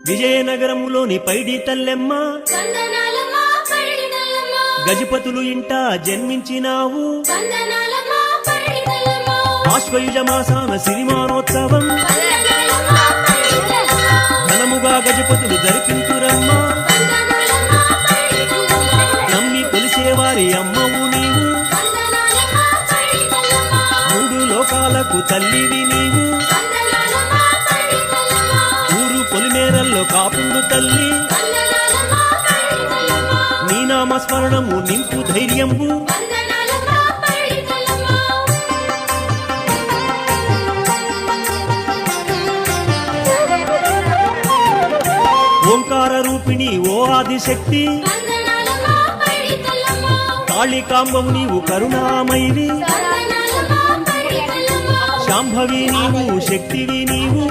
విజయనగరములోని పైడి తల్లెమ్మ గజపతులు ఇంట జన్మించినావు ఆశ్వయుజ మాసాన సిరిమానోత్సవం ఘనముగా గజపతులు జరిపించురమ్మా నమ్మి కొలిసేవారి అమ్మవు నీవు మూడు లోకాలకు తల్లివి నీవు ఊరు పొలిమేరల్లో కాపుండు తల్లి నీ నామస్మరణము నింపు ధైర్యంబు ఓంకార రూపిణి ఓ ఆదిశక్తి కాళికాంబవు నీవు కరుణామయివి శాంభవి నీవు శక్తివి నీవు